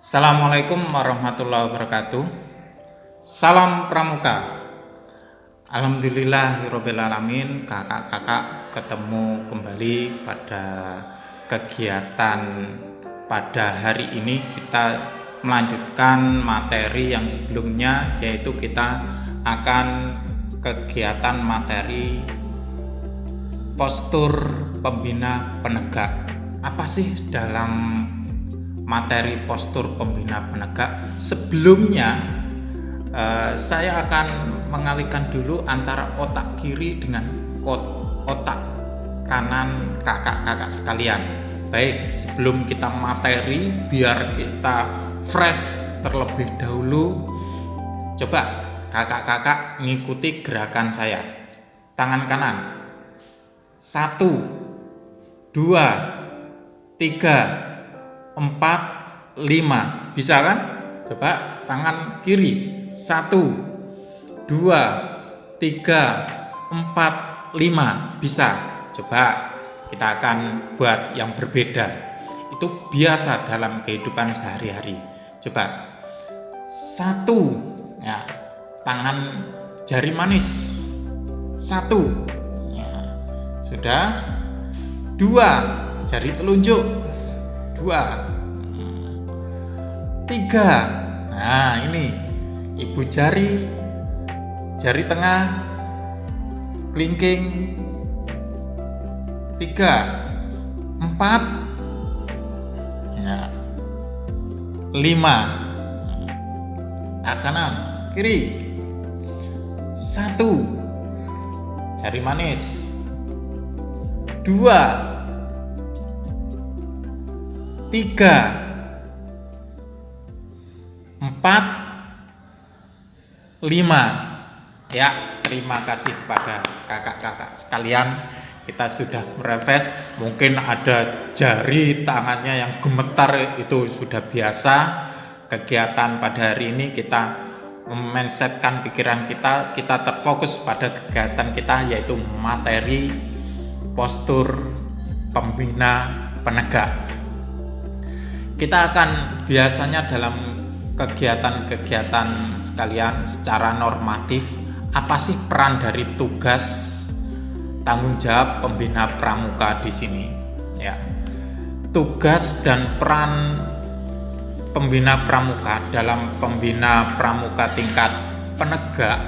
Assalamualaikum warahmatullahi wabarakatuh. Salam Pramuka. Alhamdulillahirabbil alamin, kakak-kakak ketemu kembali pada kegiatan pada hari ini. Kita melanjutkan materi yang sebelumnya, yaitu kita akan kegiatan materi postur pembina penegak. Apa sih dalam materi postur pembina penegak? Sebelumnya saya akan mengalihkan dulu antara otak kiri dengan otak kanan kakak-kakak sekalian. Baik, sebelum kita materi, biar kita fresh terlebih dahulu, coba kakak-kakak mengikuti gerakan saya. Tangan kanan 1, 2, 3, 4, 5. Bisa kan? Coba tangan kiri 1, 2, 3, 4, 5. Bisa. Coba kita akan buat yang berbeda. Itu biasa dalam kehidupan sehari-hari. Coba 1, ya, tangan jari manis 1, ya, sudah. 2, jari telunjuk 2, 3. Nah, ini ibu jari tengah kelingking 3, 4, ya, 5. Nah, kanan kiri 1, jari manis 2, 3, 4, 5. Ya, terima kasih kepada kakak-kakak sekalian. Kita sudah merefresh. Mungkin ada jari tangannya yang gemetar, itu sudah biasa. Kegiatan pada hari ini kita mindsetkan pikiran kita terfokus pada kegiatan kita, yaitu materi postur pembina penegak. Kita akan biasanya dalam kegiatan-kegiatan sekalian secara normatif, apa sih peran dari tugas tanggung jawab pembina pramuka di sini? Ya, tugas dan peran pembina pramuka dalam pembina pramuka tingkat penegak,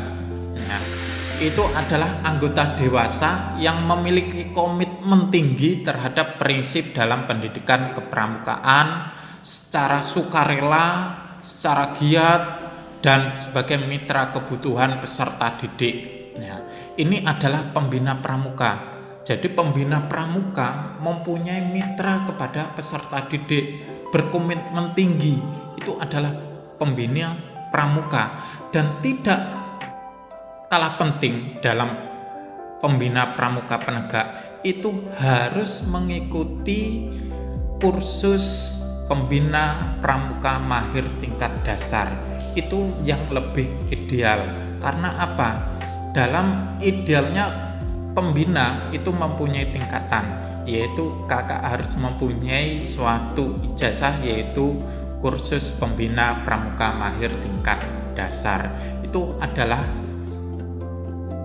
ya, itu adalah anggota dewasa yang memiliki komitmen tinggi terhadap prinsip dalam pendidikan kepramukaan secara sukarela, secara giat, dan sebagai mitra kebutuhan peserta didik. Ya, ini adalah pembina pramuka. Jadi pembina pramuka mempunyai mitra kepada peserta didik, berkomitmen tinggi. Itu adalah pembina pramuka, dan tidak kalah penting dalam pembina pramuka penegak itu harus mengikuti kursus pembina pramuka mahir tingkat dasar. Itu yang lebih ideal. Karena apa? Dalam idealnya pembina itu mempunyai tingkatan, yaitu kakak harus mempunyai suatu ijazah, yaitu kursus pembina pramuka mahir tingkat dasar. Itu adalah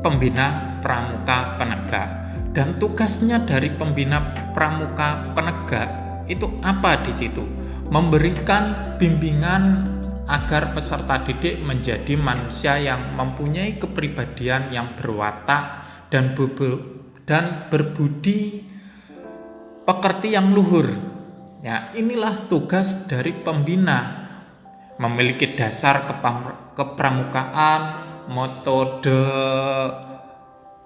pembina pramuka penegak. Dan tugasnya dari pembina pramuka penegak itu apa di situ? Memberikan bimbingan agar peserta didik menjadi manusia yang mempunyai kepribadian yang berwatak dan berbudi pekerti yang luhur. Ya, inilah tugas dari pembina, memiliki dasar kepramukaan, metode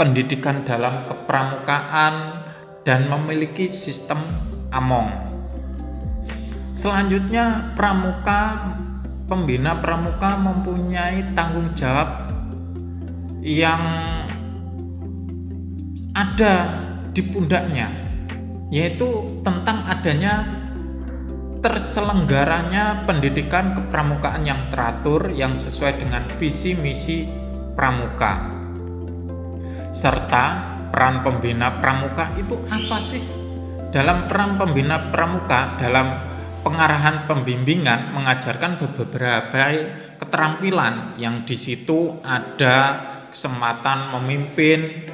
pendidikan dalam kepramukaan, dan memiliki sistem among. Selanjutnya, pembina pramuka mempunyai tanggung jawab yang ada di pundaknya, yaitu tentang adanya terselenggaranya pendidikan kepramukaan yang teratur, yang sesuai dengan visi misi pramuka. Serta peran pembina pramuka itu apa sih? Dalam peran pembina pramuka dalam pengarahan pembimbingan mengajarkan beberapa keterampilan yang di situ ada kesempatan memimpin,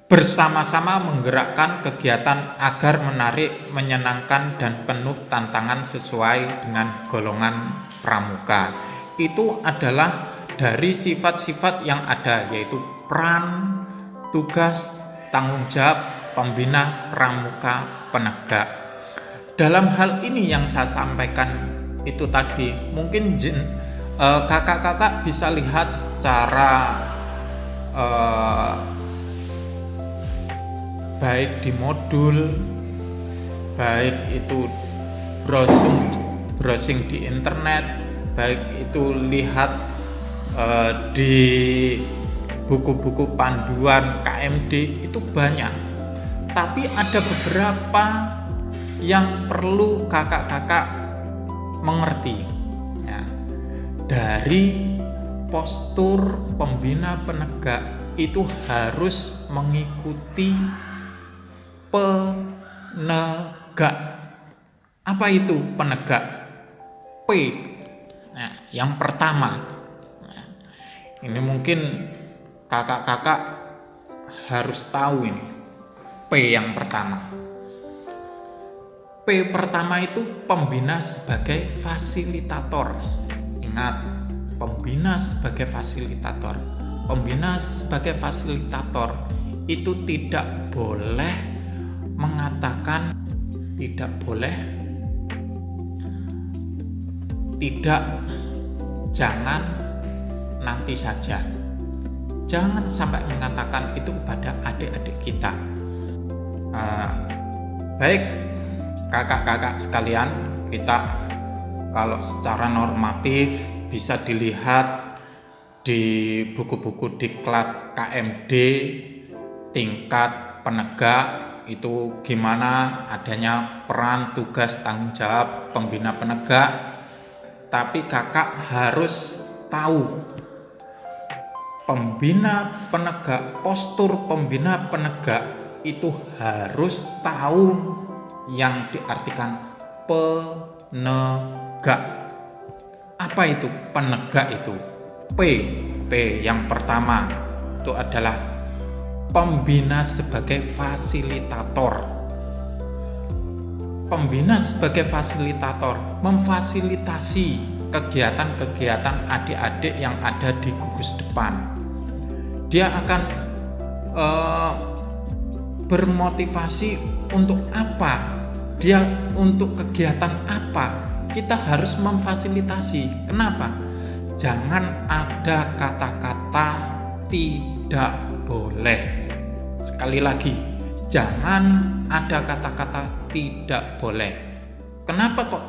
bersama-sama menggerakkan kegiatan agar menarik, menyenangkan, dan penuh tantangan sesuai dengan golongan pramuka. Itu adalah dari sifat-sifat yang ada, yaitu peran, tugas, tanggung jawab pembina pramuka penegak. Dalam hal ini yang saya sampaikan itu tadi, mungkin kakak-kakak bisa lihat secara baik di modul, baik itu browsing di internet, baik itu lihat di buku-buku panduan KMD, itu banyak. Tapi ada beberapa yang perlu kakak-kakak mengerti ya. Dari postur pembina penegak itu harus mengikuti penegak. Apa itu penegak? P. Nah, yang pertama. Nah, ini mungkin kakak-kakak harus tahu ini. P yang pertama. P pertama itu pembina sebagai fasilitator. Ingat, pembina sebagai fasilitator. Pembina sebagai fasilitator itu tidak boleh mengatakan, tidak boleh, tidak, jangan, nanti saja. Jangan sampai mengatakan itu kepada adik-adik kita. Baik kakak-kakak sekalian, kita kalau secara normatif bisa dilihat di buku-buku diklat KMD tingkat penegak itu gimana adanya peran, tugas, tanggung jawab pembina penegak. Tapi kakak harus tahu pembina penegak, postur pembina penegak itu harus tahu yang diartikan penegak. Apa itu penegak itu? P yang pertama itu adalah pembina sebagai fasilitator. Pembina sebagai fasilitator memfasilitasi kegiatan-kegiatan adik-adik yang ada di gugus depan. Dia akan bermotivasi untuk apa? Dia untuk kegiatan apa? Kita harus memfasilitasi. Kenapa? Jangan ada kata-kata tidak boleh. Sekali lagi, jangan ada kata-kata tidak boleh. Kenapa kok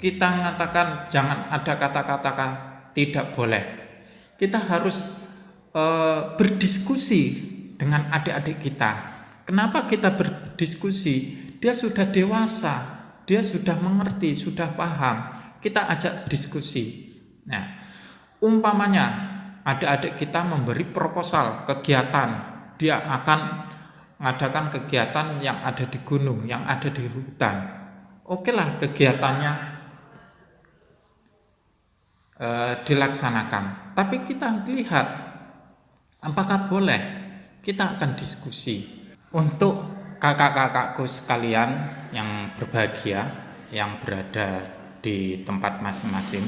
kita mengatakan jangan ada kata-kata tidak boleh? Kita harus berdiskusi dengan adik-adik kita. Kenapa kita berdiskusi? Dia sudah dewasa, dia sudah mengerti, sudah paham. Kita ajak diskusi. Nah, umpamanya adik-adik kita memberi proposal kegiatan, dia akan mengadakan kegiatan yang ada di gunung, yang ada di hutan. Oke lah, kegiatannya dilaksanakan. Tapi kita lihat apakah boleh. Kita akan diskusi. Untuk kakak-kakakku sekalian yang berbahagia, yang berada di tempat masing-masing,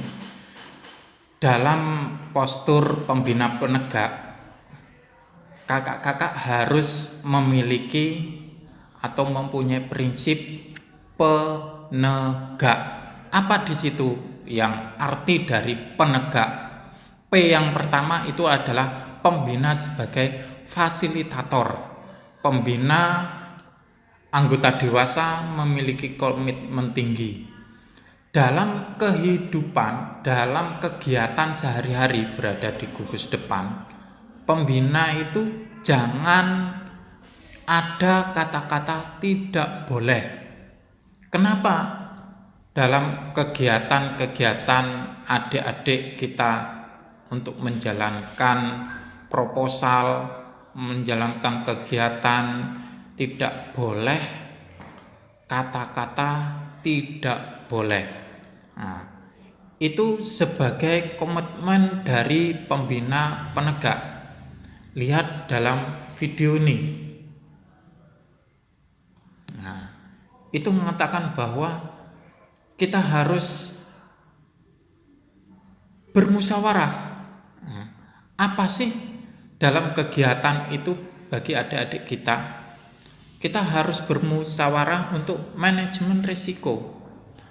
dalam postur pembina penegak, kakak-kakak harus memiliki atau mempunyai prinsip penegak. Apa di situ yang arti dari penegak? P yang pertama itu adalah pembina sebagai fasilitator. Pembina anggota dewasa memiliki komitmen tinggi dalam kehidupan, dalam kegiatan sehari-hari berada di gugus depan. Pembina itu jangan ada kata-kata tidak boleh. Kenapa? Dalam kegiatan-kegiatan adik-adik kita untuk menjalankan proposal, menjalankan kegiatan, tidak boleh kata-kata tidak boleh. Nah, itu sebagai komitmen dari pembina penegak. Lihat dalam video ini. Nah, itu mengatakan bahwa kita harus bermusyawarah. Apa sih dalam kegiatan itu bagi adik-adik kita? Kita harus bermusyawarah untuk manajemen risiko.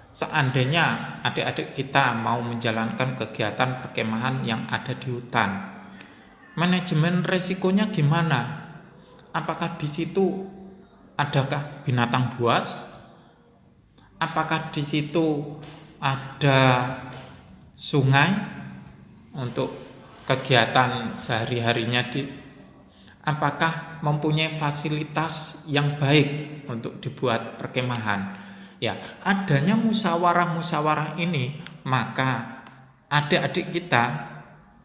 Seandainya adik-adik kita mau menjalankan kegiatan perkemahan yang ada di hutan, manajemen risikonya gimana? Apakah di situ adakah binatang buas? Apakah di situ ada sungai untuk kegiatan sehari-harinya apakah mempunyai fasilitas yang baik untuk dibuat perkemahan? Ya, adanya musyawarah-musyawarah ini, maka adik-adik kita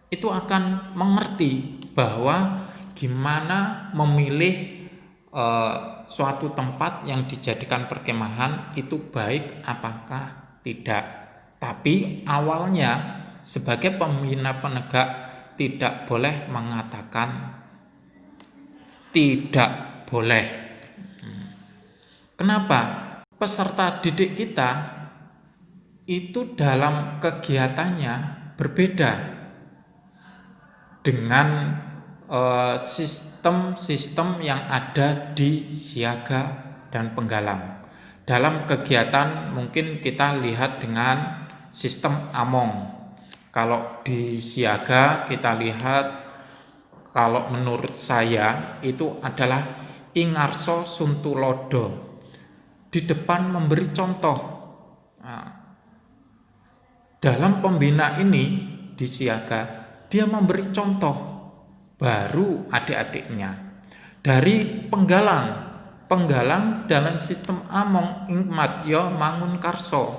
itu akan mengerti bahwa gimana memilih suatu tempat yang dijadikan perkemahan itu baik apakah tidak. Tapi awalnya sebagai pembina penegak tidak boleh mengatakan tidak boleh. Kenapa? Peserta didik kita itu dalam kegiatannya berbeda dengan sistem-sistem yang ada di siaga dan penggalang. Dalam kegiatan mungkin kita lihat dengan sistem among. Kalau di siaga kita lihat, kalau menurut saya itu adalah Ingarso Suntulodo. Di depan memberi contoh. Nah, dalam pembina ini di siaga, dia memberi contoh baru adik-adiknya. Dari penggalang dalam sistem among Ingmat ya Mangun Karso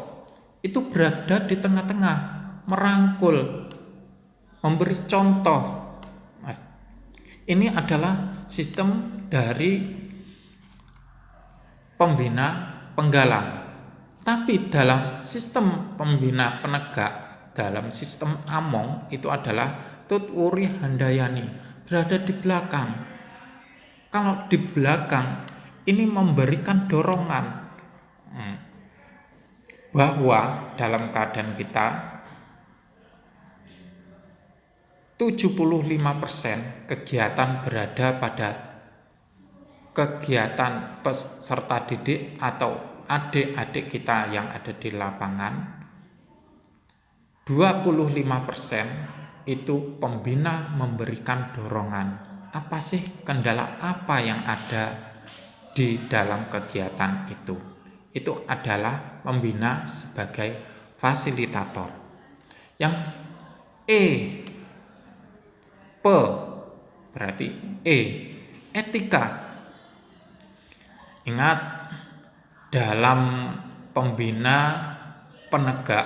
itu berada di tengah-tengah, merangkul, memberi contoh. Nah, ini adalah sistem dari pembina penggalang. Tapi dalam sistem pembina penegak, dalam sistem among itu adalah Tutwuri Handayani, berada di belakang. Kalau di belakang ini memberikan dorongan bahwa dalam keadaan kita 75% kegiatan berada pada kegiatan peserta didik atau adik-adik kita yang ada di lapangan. 25% itu pembina memberikan dorongan. Apa sih kendala apa yang ada di dalam kegiatan itu? Itu adalah pembina sebagai fasilitator. Yang berarti etika. Ingat, dalam pembina penegak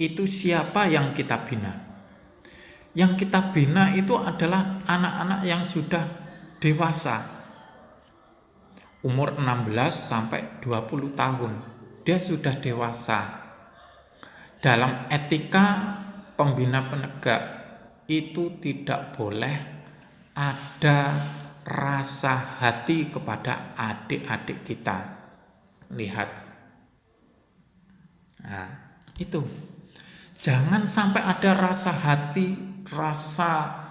itu siapa yang kita bina? Yang kita bina itu adalah anak-anak yang sudah dewasa, umur 16 sampai 20 tahun. Dia sudah dewasa. Dalam etika pembina penegak itu tidak boleh ada rasa hati kepada adik-adik kita. Lihat. Nah, itu. Jangan sampai ada rasa hati, rasa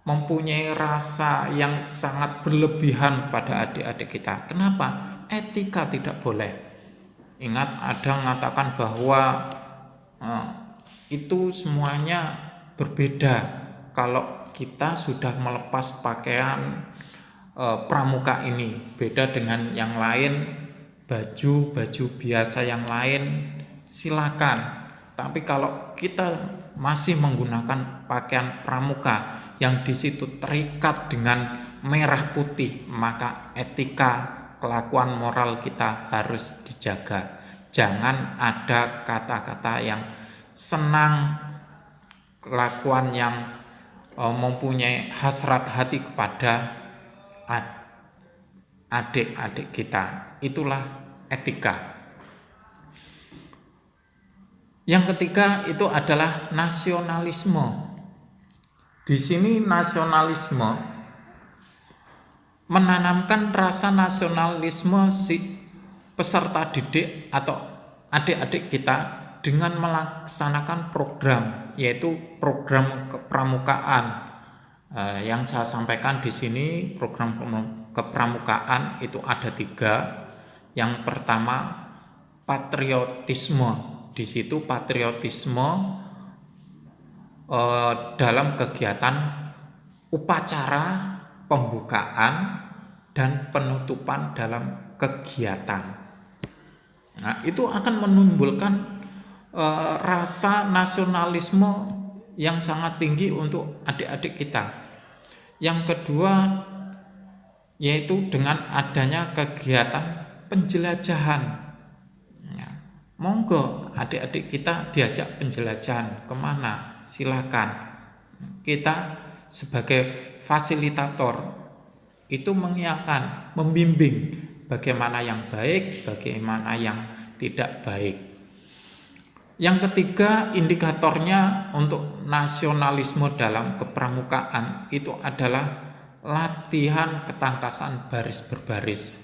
mempunyai rasa yang sangat berlebihan pada adik-adik kita. Kenapa? Etika tidak boleh. Ingat, ada mengatakan bahwa itu semuanya berbeda. Kalau kita sudah melepas pakaian pramuka ini, beda dengan yang lain, baju biasa yang lain, silakan. Tapi kalau kita masih menggunakan pakaian pramuka yang di situ terikat dengan merah putih, maka etika kelakuan moral kita harus dijaga. Jangan ada kata-kata yang senang, kelakuan yang mempunyai hasrat hati kepada adik-adik kita. Itulah etika. Yang ketiga itu adalah nasionalisme. Di sini nasionalisme menanamkan rasa nasionalisme si peserta didik atau adik-adik kita dengan melaksanakan program, yaitu program kepramukaan. Yang saya sampaikan di sini program kepramukaan itu ada 3. Yang pertama patriotisme. Di situ patriotisme dalam kegiatan upacara pembukaan dan penutupan dalam kegiatan. Nah, itu akan menimbulkan rasa nasionalisme yang sangat tinggi untuk adik-adik kita. Yang kedua yaitu dengan adanya kegiatan penjelajahan. Monggo adik-adik kita diajak penjelajahan kemana, silakan. Kita sebagai fasilitator itu mengingatkan, membimbing bagaimana yang baik, bagaimana yang tidak baik. Yang ketiga indikatornya untuk nasionalisme dalam kepramukaan itu adalah latihan ketangkasan baris berbaris.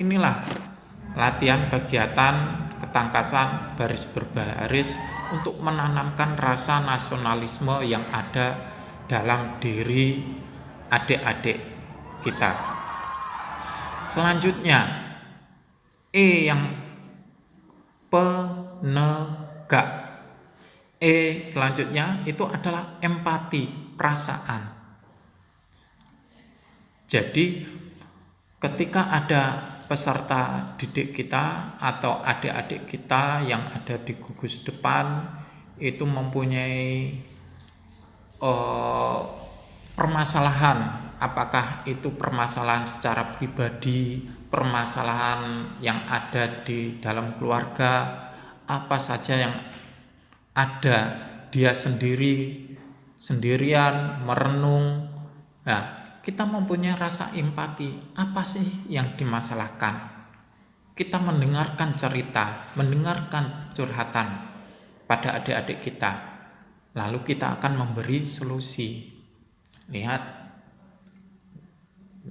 Inilah latihan kegiatan ketangkasan baris berbaris untuk menanamkan rasa nasionalisme yang ada dalam diri adik-adik kita. Selanjutnya yang penegak. Selanjutnya itu adalah empati, perasaan. Jadi ketika ada peserta didik kita atau adik-adik kita yang ada di gugus depan itu mempunyai permasalahan, apakah itu permasalahan secara pribadi, permasalahan yang ada di dalam keluarga, apa saja yang ada, dia sendirian merenung. Nah, kita mempunyai rasa empati, apa sih yang dimasalahkan? Kita mendengarkan cerita, mendengarkan curhatan pada adik-adik kita, lalu kita akan memberi solusi. Lihat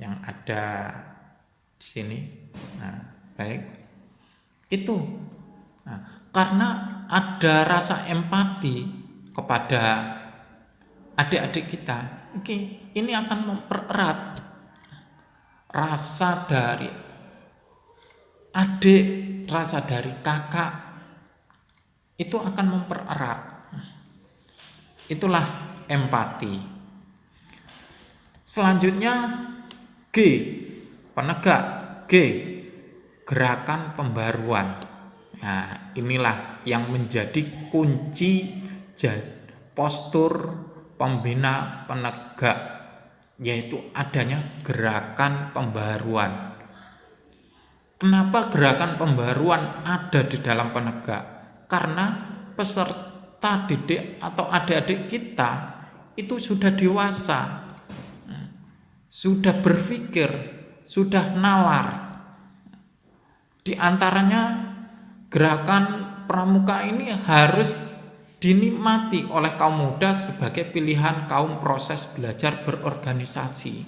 yang ada di sini. Nah, baik. Itu. Nah, karena ada rasa empati kepada adik-adik kita, ini akan mempererat rasa dari adik, rasa dari kakak, itu akan mempererat. Itulah empati. Selanjutnya G, penegak. G, gerakan pembaruan. Nah, inilah yang menjadi kunci postur pembina penegak, yaitu adanya gerakan pembaruan. Kenapa gerakan pembaruan ada di dalam penegak? Karena peserta didik atau adik-adik kita itu sudah dewasa, sudah berpikir, sudah nalar. Di antaranya gerakan pramuka ini harus dinikmati oleh kaum muda sebagai pilihan kaum proses belajar berorganisasi.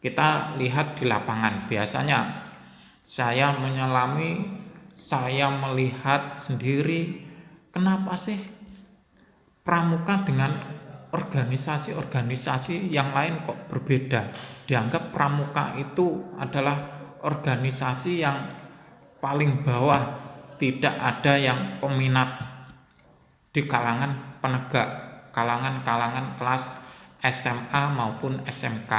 Kita lihat di lapangan, biasanya saya menyelami, saya melihat sendiri, kenapa sih pramuka dengan organisasi-organisasi yang lain kok berbeda? Dianggap pramuka itu adalah organisasi yang paling bawah, tidak ada yang peminat di kalangan penegak, kalangan kelas SMA maupun SMK.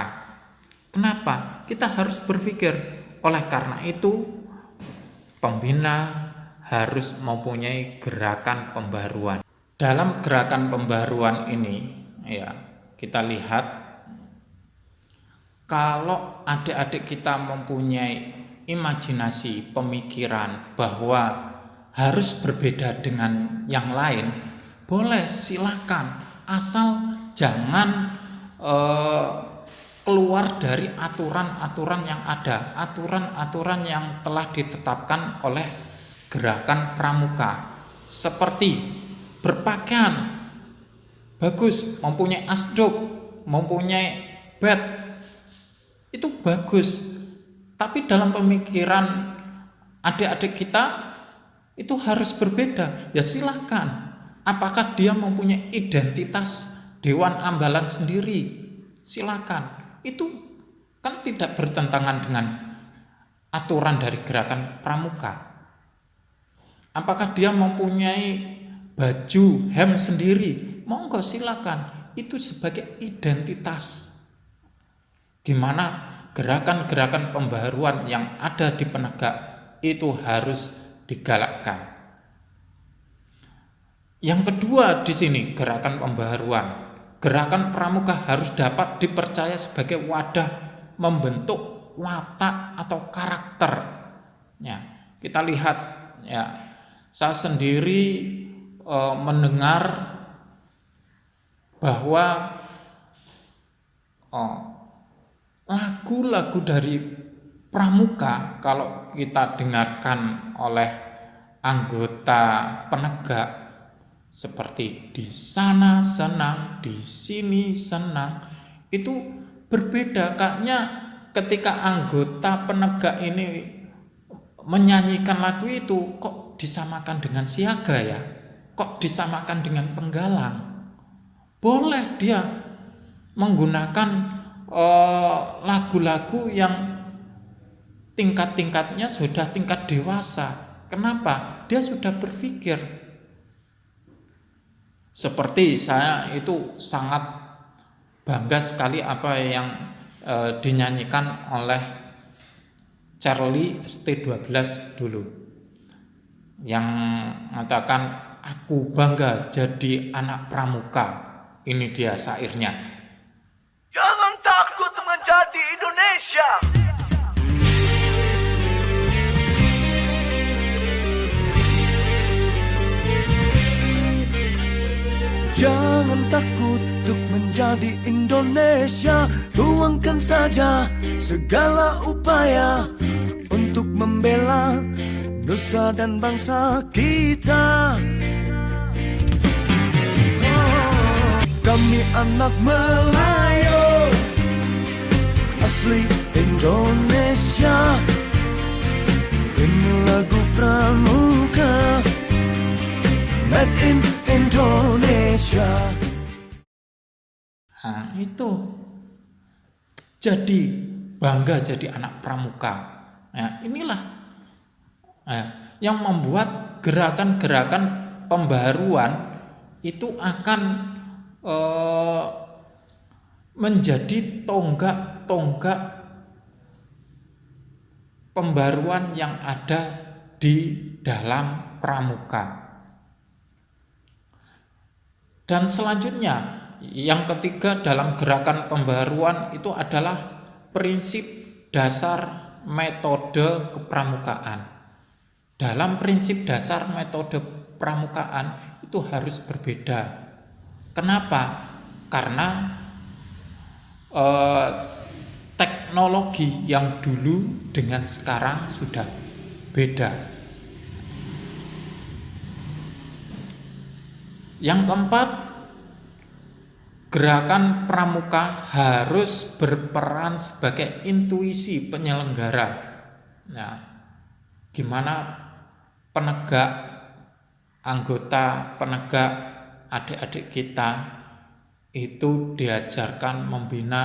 Kenapa? Kita harus berpikir, oleh karena itu pembina harus mempunyai gerakan pembaruan. Dalam gerakan pembaruan ini, kita lihat kalau adik-adik kita mempunyai imajinasi, pemikiran bahwa harus berbeda dengan yang lain, boleh, silakan, asal jangan keluar dari aturan-aturan yang ada, aturan-aturan yang telah ditetapkan oleh gerakan pramuka, seperti berpakaian bagus, mempunyai asdop, mempunyai bed, itu bagus. Tapi dalam pemikiran adik-adik kita itu harus berbeda. Ya silahkan. Apakah dia mempunyai identitas Dewan Ambalan sendiri? Silakan. Itu kan tidak bertentangan dengan aturan dari gerakan pramuka. Apakah dia mempunyai baju hem sendiri? Monggo silakan. Itu sebagai identitas. Gimana gerakan-gerakan pembaharuan yang ada di penegak itu harus digalakkan. Yang kedua di sini gerakan pembaharuan. Gerakan pramuka harus dapat dipercaya sebagai wadah membentuk watak atau karakter. Ya, kita lihat ya. Saya sendiri mendengar bahwa lagu-lagu dari pramuka kalau kita dengarkan oleh anggota penegak seperti di sana senang, di sini senang, itu berbeda. Kayaknya ketika anggota penegak ini menyanyikan lagu itu kok disamakan dengan siaga ya? Kok disamakan dengan penggalang? Boleh dia menggunakan lagu-lagu yang tingkat-tingkatnya sudah tingkat dewasa. Kenapa? Dia sudah berpikir. Seperti saya itu sangat bangga sekali apa yang dinyanyikan oleh Charlie ST12 dulu, yang mengatakan aku bangga jadi anak pramuka. Ini dia syairnya. Jangan takut menjadi Indonesia. Jangan takut untuk menjadi Indonesia. Tuangkan saja segala upaya untuk membela nusa dan bangsa kita. Kami anak Melayu asli Indonesia. Ini lagu pramuka made in Indonesia. Nah, itu jadi bangga jadi anak pramuka. Nah, inilah yang membuat gerakan-gerakan pembaharuan itu akan menjadi tonggak-tonggak pembaruan yang ada di dalam pramuka. Dan selanjutnya yang ketiga dalam gerakan pembaruan itu adalah prinsip dasar metode kepramukaan. Dalam prinsip dasar metode pramukaan itu harus berbeda. Kenapa? Karena teknologi yang dulu dengan sekarang sudah beda. Yang keempat, gerakan pramuka harus berperan sebagai intuisi penyelenggara. Nah, gimana penegak, anggota penegak, adik-adik kita itu diajarkan membina,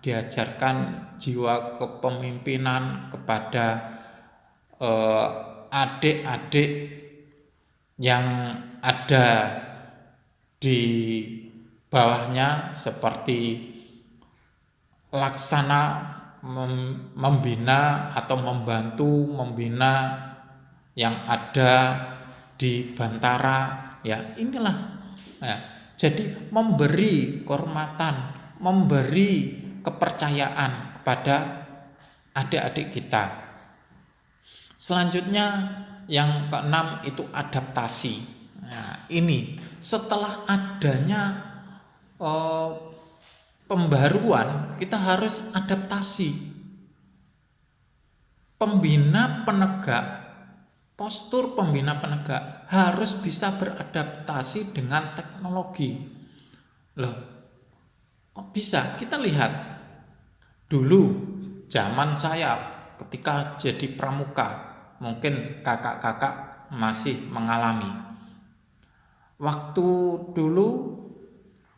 diajarkan jiwa kepemimpinan kepada adik-adik yang ada di bawahnya, seperti laksana membina atau membantu membina yang ada di Bantara. Ya, inilah. Nah, jadi memberi kehormatan, memberi kepercayaan kepada adik-adik kita. Selanjutnya yang keenam itu adaptasi. Nah, ini setelah adanya pembaruan, kita harus adaptasi. Pembina penegak, postur pembina penegak harus bisa beradaptasi dengan teknologi. Loh, kok bisa? Kita lihat dulu zaman saya ketika jadi pramuka, mungkin kakak-kakak masih mengalami. Waktu dulu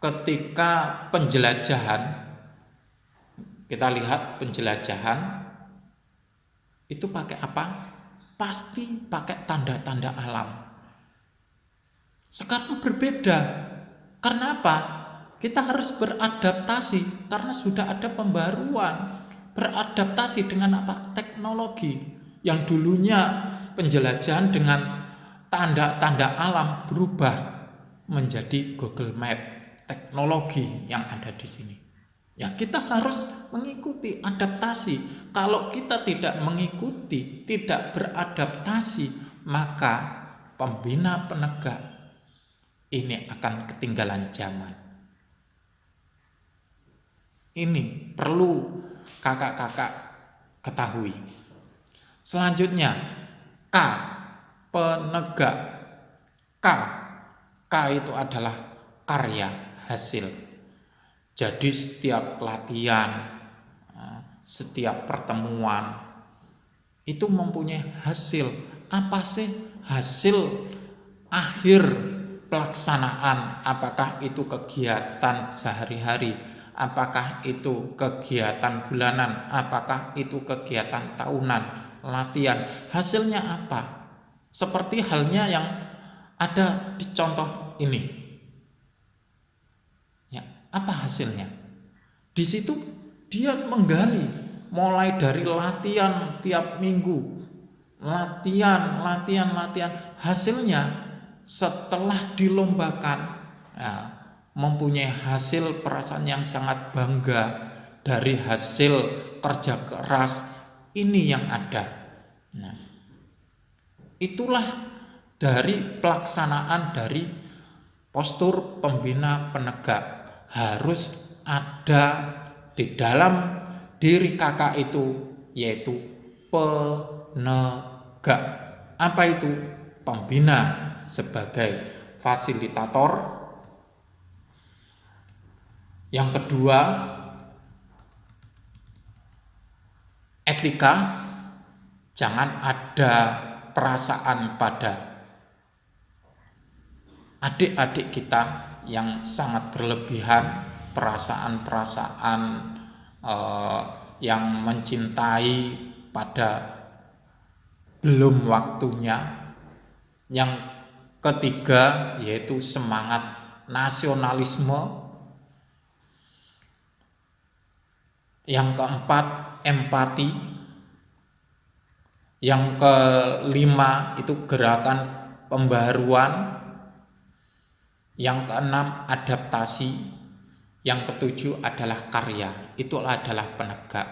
ketika penjelajahan, kita lihat penjelajahan itu pakai apa? Pasti pakai tanda-tanda alam. Sekarang berbeda. Karena apa? Kita harus beradaptasi karena sudah ada pembaruan. Beradaptasi dengan apa? Teknologi. Yang dulunya penjelajahan dengan tanda-tanda alam berubah menjadi Google Map, teknologi yang ada di sini. Ya, kita harus mengikuti, adaptasi. Kalau kita tidak mengikuti, tidak beradaptasi, maka pembina penegak ini akan ketinggalan zaman. Ini perlu kakak-kakak ketahui. Selanjutnya, K, penegak. K itu adalah karya, hasil. Jadi setiap latihan, setiap pertemuan itu mempunyai hasil. Apa sih hasil akhir pelaksanaan? Apakah itu kegiatan sehari-hari? Apakah itu kegiatan bulanan? Apakah itu kegiatan tahunan? Latihan. Hasilnya apa? Seperti halnya yang ada di contoh ini. Apa hasilnya? Di situ dia menggali mulai dari latihan tiap minggu, latihan. Hasilnya setelah dilombakan, mempunyai hasil, perasaan yang sangat bangga dari hasil kerja keras ini yang ada. Nah, itulah dari pelaksanaan dari postur pembina penegak. Harus ada di dalam diri kakak itu, yaitu penegak. Apa itu? Pembina sebagai fasilitator. Yang kedua, etika. Jangan ada perasaan pada adik-adik kita yang sangat berlebihan, perasaan-perasaan yang mencintai pada belum waktunya. Yang ketiga yaitu semangat nasionalisme. Yang keempat, empati. Yang kelima itu gerakan pembaruan. Yang keenam, adaptasi. Yang ketujuh adalah karya. Itu adalah penegak.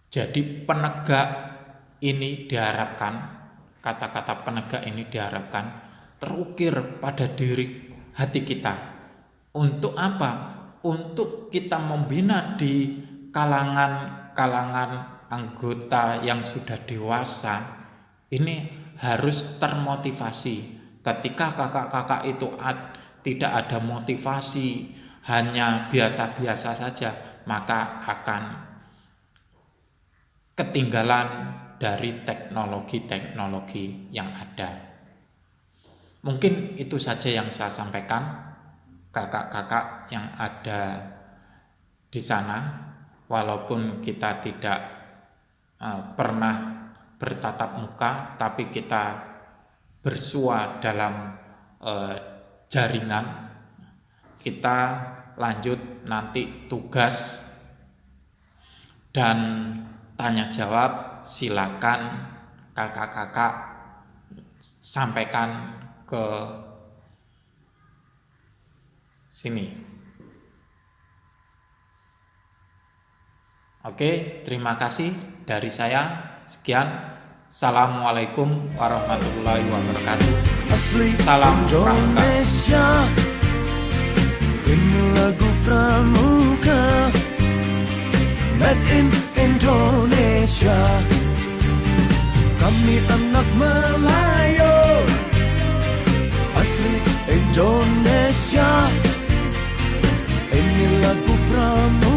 Jadi penegak ini diharapkan, kata-kata penegak ini diharapkan terukir pada diri hati kita. Untuk apa? Untuk kita membina di kalangan anggota yang sudah dewasa. Ini harus termotivasi. Ketika kakak-kakak itu tidak ada motivasi, hanya biasa-biasa saja, maka akan ketinggalan dari teknologi-teknologi yang ada. Mungkin itu saja yang saya sampaikan, kakak-kakak yang ada di sana. Walaupun kita tidak pernah bertatap muka, tapi kita bersua dalam jaringan. Kita lanjut nanti tugas dan tanya jawab. Silakan kakak-kakak sampaikan ke sini. Oke, terima kasih dari saya. Sekian. Assalamualaikum warahmatullahi wabarakatuh. Salam pramuka. lagu Pramuka, made in Indonesia. Kami anak Melayu, asli Indonesia. Ini lagu Pramuka,